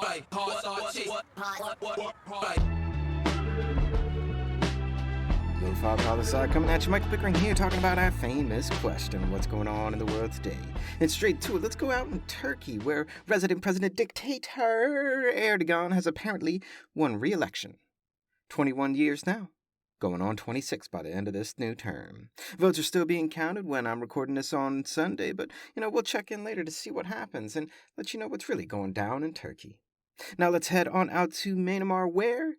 Lofi Poli Sci coming at you, Michael Pickering here, talking about our famous question, what's going on in the world today? And straight to it, let's go out in Turkey, where resident President Dictator Erdogan has apparently won re-election. 21 years now, going on 26 by the end of this new term. Votes are still being counted when I'm recording this on Sunday, but, we'll check in later to see what happens and let you know what's really going down in Turkey. Now let's head on out to Myanmar, where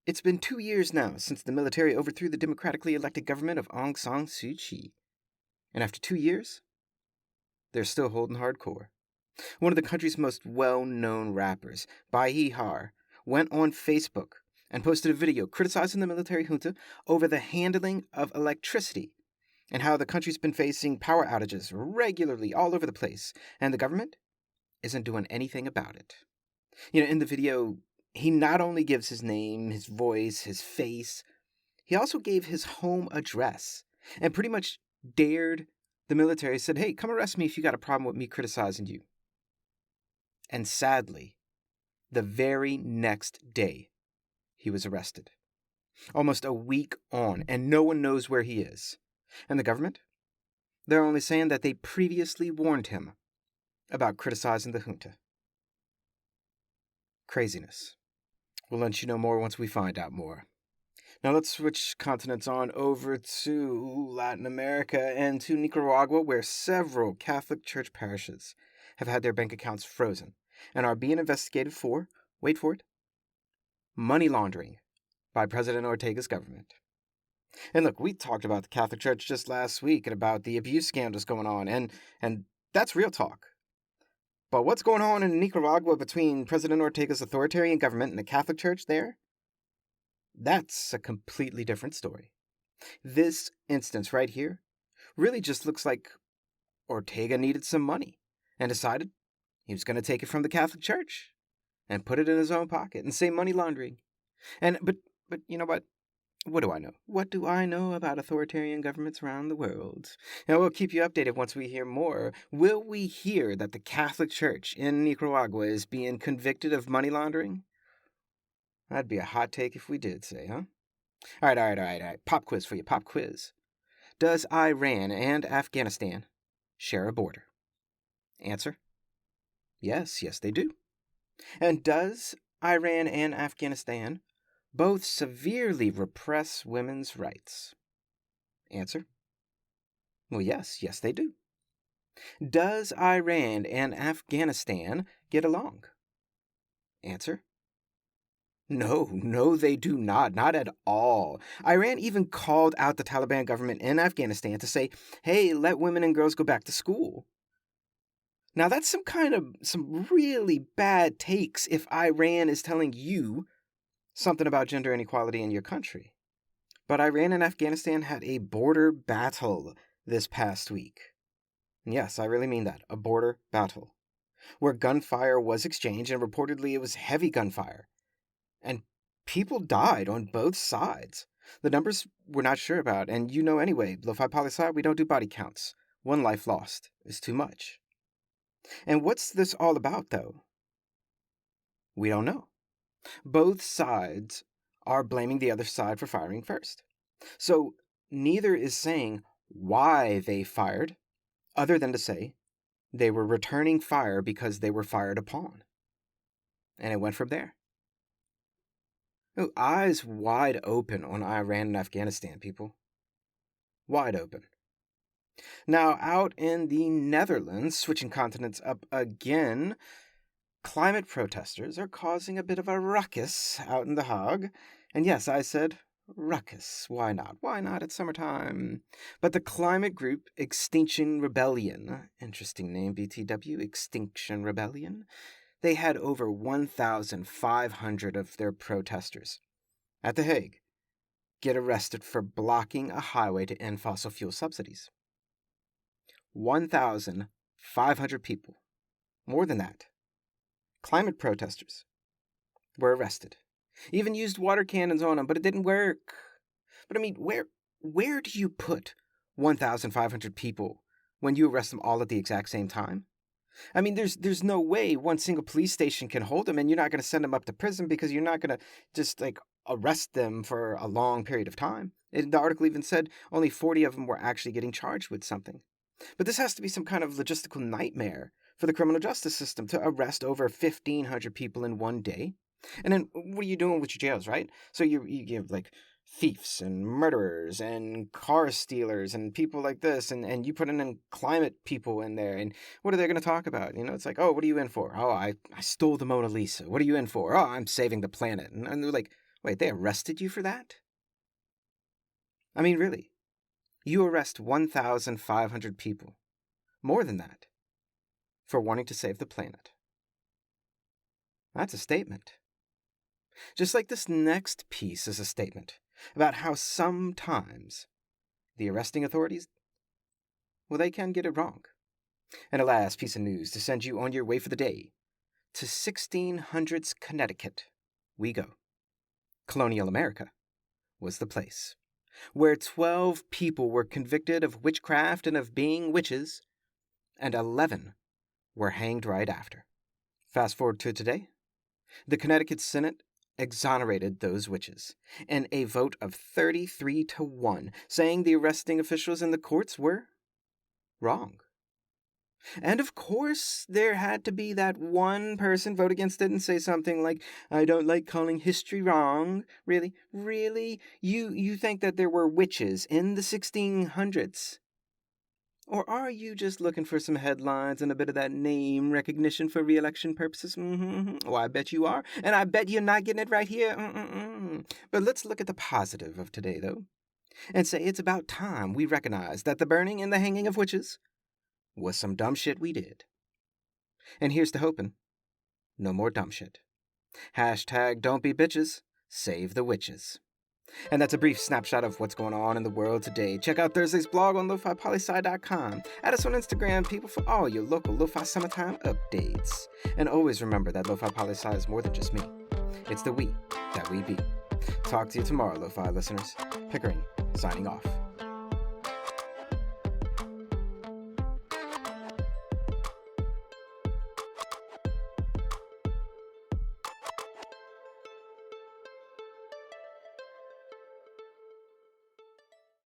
it's been 2 years now since the military overthrew the democratically elected government of Aung San Suu Kyi. And after 2 years, they're still holding hardcore. One of the country's most well-known rappers, Bai Har, went on Facebook and posted a video criticizing the military junta over the handling of electricity and how the country's been facing power outages regularly all over the place, and the government isn't doing anything about it. In the video, he not only gives his name, his voice, his face, he also gave his home address and pretty much dared the military, said, hey, come arrest me if you got a problem with me criticizing you. And sadly, the very next day, he was arrested. Almost a week on, and no one knows where he is. And the government? They're only saying that they previously warned him about criticizing the junta. Craziness. We'll let you know more once we find out more. Now let's switch continents on over to Latin America and to Nicaragua, where several Catholic Church parishes have had their bank accounts frozen and are being investigated for, wait for it, money laundering by President Ortega's government. And look, we talked about the Catholic Church just last week and about the abuse scandals going on, and that's real talk. But what's going on in Nicaragua between President Ortega's authoritarian government and the Catholic Church there? That's a completely different story. This instance right here really just looks like Ortega needed some money and decided he was going to take it from the Catholic Church and put it in his own pocket and say money laundering. But you know what? What do I know? What do I know about authoritarian governments around the world? Now, we'll keep you updated once we hear more. Will we hear that the Catholic Church in Nicaragua is being convicted of money laundering? That'd be a hot take if we did, say, huh? All right. Pop quiz for you, pop quiz. Does Iran and Afghanistan share a border? Answer: yes, they do. And does Iran and Afghanistan both severely repress women's rights? Answer: well, yes, they do. Does Iran and Afghanistan get along? Answer: no, they do not at all. Iran even called out the Taliban government in Afghanistan to say, hey, let women and girls go back to school. Now that's some really bad takes if Iran is telling you something about gender inequality in your country. But Iran and Afghanistan had a border battle this past week. And yes, I really mean that, a border battle, where gunfire was exchanged, and reportedly it was heavy gunfire. And people died on both sides. The numbers we're not sure about, and anyway, Lofi Poli Sci, we don't do body counts. One life lost is too much. And what's this all about, though? We don't know. Both sides are blaming the other side for firing first. So neither is saying why they fired, other than to say they were returning fire because they were fired upon. And it went from there. Oh, eyes wide open on Iran and Afghanistan, people. Wide open. Now, out in the Netherlands, switching continents up again, climate protesters are causing a bit of a ruckus out in The Hague. And yes, I said ruckus. Why not? Why not? It's summertime. But the climate group Extinction Rebellion, interesting name, BTW, Extinction Rebellion, they had over 1,500 of their protesters at The Hague get arrested for blocking a highway to end fossil fuel subsidies. 1,500 people, more than that, climate protesters, were arrested. Even used water cannons on them, but it didn't work. But I mean, where do you put 1,500 people when you arrest them all at the exact same time? I mean, there's no way one single police station can hold them, and you're not going to send them up to prison because you're not going to just like arrest them for a long period of time. The article even said only 40 of them were actually getting charged with something. But this has to be some kind of logistical nightmare for the criminal justice system to arrest over 1,500 people in one day. And then what are you doing with your jails, right? So you give like thieves and murderers and car stealers and people like this, and you put in climate people in there, and what are they going to talk about? It's like, oh, what are you in for? Oh, I stole the Mona Lisa. What are you in for? Oh, I'm saving the planet. And they're like, wait, they arrested you for that? I mean, really? You arrest 1,500 people, more than that, for wanting to save the planet. That's a statement. Just like this next piece is a statement about how sometimes the arresting authorities, well, they can get it wrong. And a last piece of news to send you on your way for the day. To 1600s Connecticut we go. Colonial America was the place, where 12 people were convicted of witchcraft and of being witches, and 11 were hanged right after. Fast forward to today. The Connecticut Senate exonerated those witches in a vote of 33-1, saying the arresting officials in the courts were wrong. And of course, there had to be that one person vote against it and say something like, I don't like calling history wrong. Really? Really? You think that there were witches in the 1600s? Or are you just looking for some headlines and a bit of that name recognition for re-election purposes? Oh, I bet you are. And I bet you're not getting it right here. But let's look at the positive of today, though, and say it's about time we recognize that the burning and the hanging of witches was some dumb shit we did. And here's to hoping no more dumb shit. Hashtag don't be bitches, save the witches. And that's a brief snapshot of what's going on in the world today. Check out Thursday's blog on lofipolisci.com. Add us on Instagram, people, for all your local Lo-Fi summertime updates. And always remember that Lofi Poli Sci is more than just me. It's the we that we be. Talk to you tomorrow, Lo-Fi listeners. Pickering, signing off.